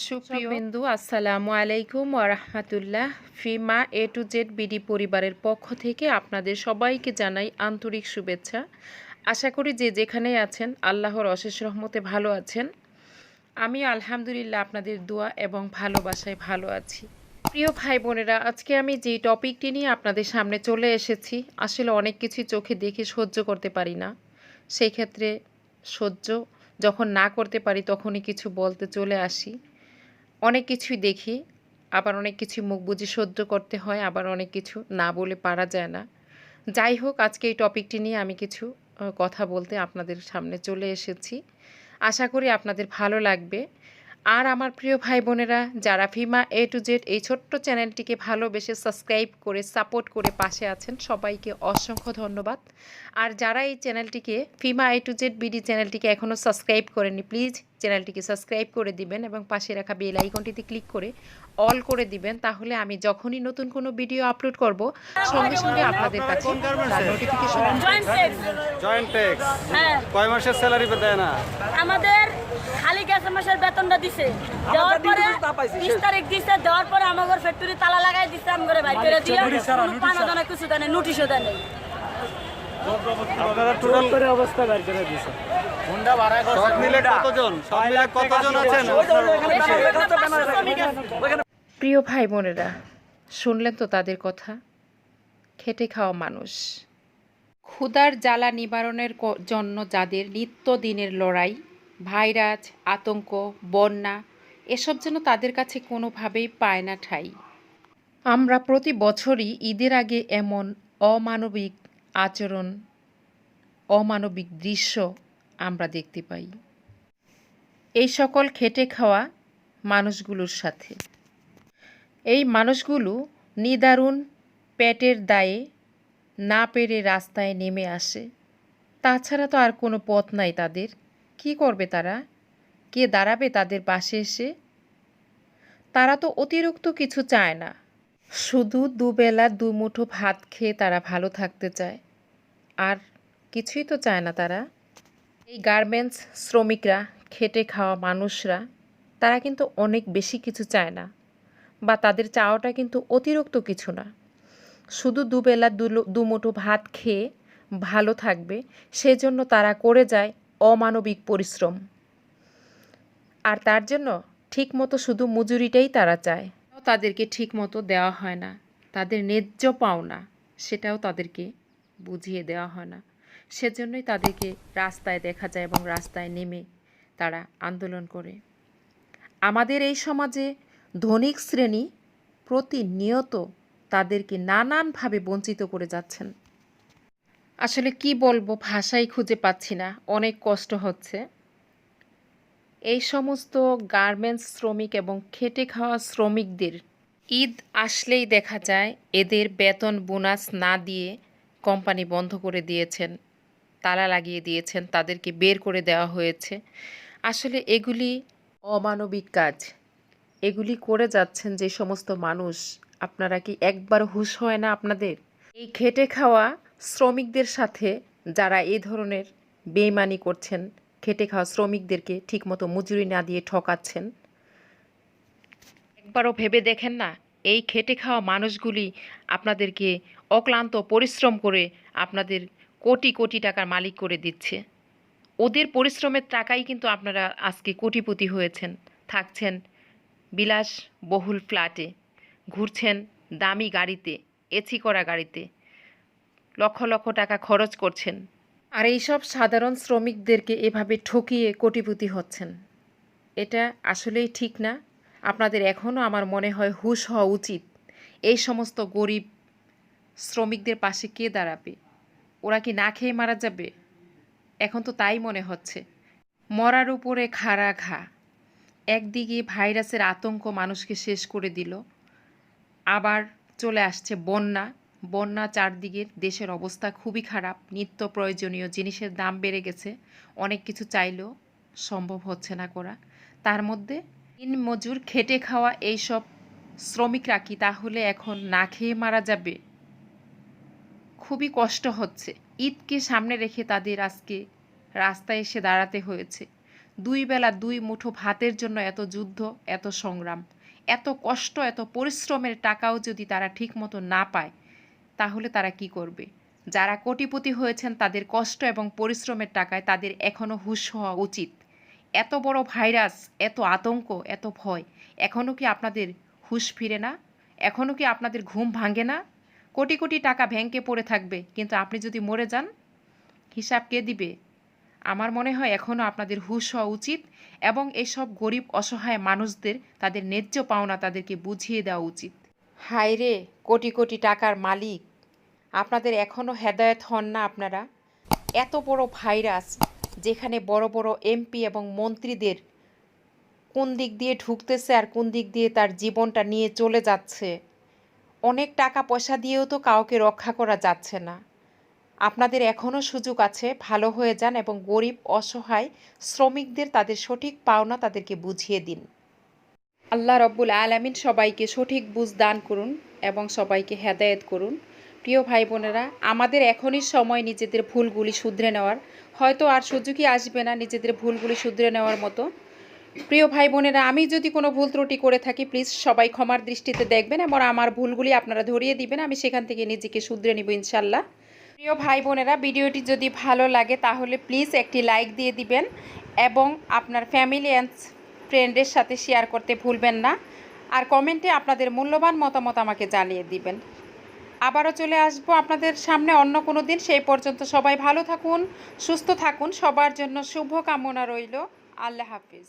সুপ্রিয় বিন্দু, আসসালামু আলাইকুম ওয়া রাহমাতুল্লাহ। ফিমা এ টু জেড বিডি পরিবারের পক্ষ থেকে আপনাদের সবাইকে জানাই আন্তরিক শুভেচ্ছা। আশা করি যে যেখানেই আছেন আল্লাহর অশেষ রহমতে ভালো আছেন। আমি আলহামদুলিল্লাহ আপনাদের দোয়া এবং ভালোবাসায় ভালো আছি। প্রিয় ভাই বোনেরা, আজকে আমি যে টপিকটি নিয়ে আপনাদের সামনে চলে এসেছি, আসলে অনেক কিছু চোখে দেখে সহ্য করতে পারি না। সেই ক্ষেত্রে সহ্য যখন না করতে পারি তখনই কিছু বলতে চলে আসি। অনেক কিছুই দেখি, আবার অনেক কিছু মুখ বুজে সহ্য করতে হয়, আবার অনেক কিছু না বলে পারা যায় না। যাই হোক, আজকে এই টপিকটি নিয়ে আমি কিছু কথা বলতে আপনাদের সামনে চলে এসেছি। আশা করি আপনাদের ভালো লাগবে। আর আমার প্রিয় ভাই বোনেরা, যারা ফিমা এ টু জেড এই ছোট্ট চ্যানেলটিকে ভালোবেসে সাবস্ক্রাইব করে সাপোর্ট করে পাশে আছেন, সবাইকে অসংখ্য ধন্যবাদ। আর যারা এই চ্যানেলটিকে ফিমা এ টু জেড বিডি চ্যানেলটিকে এখনও সাবস্ক্রাইব করেননি, প্লিজ চ্যানেলটিকে সাবস্ক্রাইব করে দিবেন এবং পাশে রাখা বেল আইকনটিতে ক্লিক করে অল করে দিবেন। তাহলে আমি যখনই নতুন কোনো ভিডিও আপলোড করব সঙ্গে সঙ্গে আপনাদের কাছে তার নোটিফিকেশন। জয়েন্ট ট্যাক্স কয় মাসের স্যালারি দেয় না আমাদের? খালি গেছে মাসের বেতনটা দিছে, দেওয়ার পরে 20 তারিখ দিছে, দেওয়ার পরে আমাদের ফ্যাক্টরি তালা লাগাই দিছে, আমগরে বাইর করে দিয়ে পানা দানা কিছু দেয় না, নোটিশও দেয় না। আপনারা টোটাল করে অবস্থা বাইর করে দিয়েছে। হোন্ডা ভাড়া করে সব মিলে কতজন আছেন? প্রিয় ভাই বোনেরা, শুনলেন তো তাদের কথা। খেটে খাওয়া মানুষ, ক্ষুধার জ্বালা নিবারণের জন্য যাদের নিত্যদিনের লড়াই, ভাইরাস, আতঙ্ক, বন্যা, এসব যেন তাদের কাছে কোনোভাবেই পায় না ঠাঁই। আমরা প্রতি বছরই ঈদের আগে এমন অমানবিক আচরণ, অমানবিক দৃশ্য আমরা দেখতে পাই এই সকল খেটে খাওয়া মানুষগুলোর সাথে। এই মানুষগুলো নিদারুণ পেটের দায়ে না পেরে রাস্তায় নেমে আসে। তাছাড়া তো আর কোনো পথ নাই তাদের। কি করবে তারা? কে দাঁড়াবে তাদের পাশে এসে? তারা তো অতিরিক্ত কিছু চায় না, শুধু দুবেলা দুমুঠো ভাত খেয়ে তারা ভালো থাকতে চায়, আর কিছুই তো চায় না তারা। এই গার্মেন্টস শ্রমিকরা, খেটে খাওয়া মানুষরা, তারা কিন্তু অনেক বেশি কিছু চায় না, বা তাদের চাওয়াটা কিন্তু অতিরিক্ত কিছু না। শুধু দুবেলা দুমুঠো ভাত খেয়ে ভালো থাকবে, সেজন্য তারা করে যায় অমানবিক পরিশ্রম। আর তার জন্য ঠিকমতো শুধু মজুরিটাই তারা চায়, তাদেরকে ঠিকমতো দেওয়া হয় না। তাদের ন্যায্য পাওনা সেটাও তাদেরকে বুঝিয়ে দেওয়া হয় না। সেজন্যই তাদেরকে রাস্তায় দেখা যায় এবং রাস্তায় নেমে তারা আন্দোলন করে। আমাদের এই সমাজে ধনিক শ্রেণী প্রতিনিয়ত তাদেরকে নানানভাবে বঞ্চিত করে যাচ্ছেন। আসলে কি বলবো, ভাষাই খুঁজে পাচ্ছি না, অনেক কষ্ট হচ্ছে। এই সমস্ত গার্মেন্টস শ্রমিক এবং খেটে খাওয়া শ্রমিকদের ঈদ আসলেই দেখা যায় এদের বেতন বোনাস না দিয়ে কোম্পানি বন্ধ করে দিয়েছেন, তালা লাগিয়ে দিয়েছেন, তাদেরকে বের করে দেওয়া হয়েছে। আসলে এগুলি অমানবিক কাজ, এগুলি করে যাচ্ছেন যে সমস্ত মানুষ। আপনারা কি একবার হুঁশ হয় না আপনাদের? এই খেটে খাওয়া শ্রমিকদের সাথে যারা এই ধরনের বেইমানি করছেন, খেটে খাওয়া শ্রমিকদেরকে ঠিকমতো মজুরি না দিয়ে ঠকাচ্ছেন, একবারও ভেবে দেখেন না এই খেটে খাওয়া মানুষগুলি আপনাদেরকে অক্লান্ত পরিশ্রম করে আপনাদের কোটি কোটি টাকার মালিক করে দিচ্ছে। ওদের পরিশ্রমের টাকাই কিন্তু আপনারা আজকে কোটিপতি হয়েছেন, থাকছেন বিলাস বহুল ফ্ল্যাটে, ঘুরছেন দামি গাড়িতে, এসি করা গাড়িতে, লক্ষ লক্ষ টাকা খরচ করছেন, আর এইসব সাধারণ শ্রমিকদেরকে এভাবে ঠকিয়ে কোটিপতি হচ্ছেন। এটা আসলেই ঠিক না। আপনাদের এখনও আমার মনে হয় হুঁশ হওয়া উচিত। এই সমস্ত গরিব শ্রমিকদের পাশে কে দাঁড়াবে? ওরা কি না খেয়ে মারা যাবে? এখন তো তাই মনে হচ্ছে। মরার উপরে খাড়া ঘা। একদিকে ভাইরাসের আতঙ্ক মানুষকে শেষ করে দিল, আবার চলে আসছে বন্যা। বন্যা চারদিকের, দেশের অবস্থা খুবই খারাপ। নিত্য প্রয়োজনীয় জিনিসের দাম বেড়ে গেছে, অনেক কিছু চাইলেও সম্ভব হচ্ছে না করা। তার মধ্যে দিন মজুর খেটে খাওয়া এইসব শ্রমিকরা কি তাহলে এখন না খেয়ে মারা যাবে? খুবই কষ্ট হচ্ছে। ঈদকে সামনে রেখে তাদের আজকে রাস্তায় এসে দাঁড়াতে হয়েছে। দুই বেলা দুই মুঠো ভাতের জন্য এত যুদ্ধ, এত সংগ্রাম, এত কষ্ট, এত পরিশ্রমের টাকাও যদি তারা ঠিকমতো না পায়, তাহলে তারা কি করবে? যারা কোটিপতি হয়েছেন তাদের কষ্ট এবং পরিশ্রমের টাকায় তাদের এখনও হুঁশ হওয়া উচিত। এত বড় ভাইরাস, এত আতঙ্ক, এত ভয়, এখনও কি আপনাদের হুঁশ ফিরে না? এখনও কি আপনাদের ঘুম ভাঙে না? কোটি কোটি টাকা ব্যাংকে পড়ে থাকবে, কিন্তু আপনি যদি মরে যান, হিসাব কে দিবে? আমার মনে হয় এখনও আপনাদের হুঁশ হওয়া উচিত এবং এসব গরিব অসহায় মানুষদের তাদের ন্যায্য পাওনা তাদেরকে বুঝিয়ে দেওয়া উচিত। হায় রে, কোটি কোটি টাকার মালিক, আপনাদের এখনও হেদায়েত হন না আপনারা? এত বড় ভাইরাস, যেখানে বড় বড় এমপি এবং মন্ত্রীদের কোন দিক দিয়ে ঢুকতেছে আর কোন দিক দিয়ে তার জীবনটা নিয়ে চলে যাচ্ছে, অনেক টাকা পয়সা দিয়েও তো কাউকে রক্ষা করা যাচ্ছে না। আপনাদের এখনও সুযোগ আছে, ভালো হয়ে যান এবং গরিব অসহায় শ্রমিকদের তাদের সঠিক পাওনা তাদেরকে বুঝিয়ে দিন। আল্লাহ রব্বুল আলামিন সবাইকে সঠিক বুঝ দান করুন এবং সবাইকে হেদায়েত করুন। প্রিয় ভাই বোনেরা, আমাদের এখনই সময় নিজেদের ভুলগুলি শুধরে নেওয়ার। হয়তো আর সুযোগই আসবে না নিজেদের ভুলগুলি শুধরে নেওয়ার মতো। প্রিয় ভাই বোনেরা, আমি যদি কোনো ভুল ত্রুটি করে থাকি, প্লিজ সবাই ক্ষমার দৃষ্টিতে দেখবেন এবং আমার ভুলগুলি আপনারা ধরিয়ে দিবেন। আমি সেখান থেকে নিজেকে শুধরে নিব ইনশাল্লাহ। প্রিয় ভাই বোনেরা, ভিডিওটি যদি ভালো লাগে তাহলে প্লিজ একটি লাইক দিয়ে দিবেন এবং আপনার ফ্যামিলি অ্যান্ড ফ্রেন্ডের সাথে শেয়ার করতে ভুলবেন না। আর কমেন্টে আপনাদের মূল্যবান মতামত আমাকে জানিয়ে দিবেন। আবারও চলে আসবো আপনাদের সামনে অন্য কোনো দিন। সেই পর্যন্ত সবাই ভালো থাকুন, সুস্থ থাকুন। সবার জন্য শুভ কামনা রইল। আল্লাহ হাফিজ।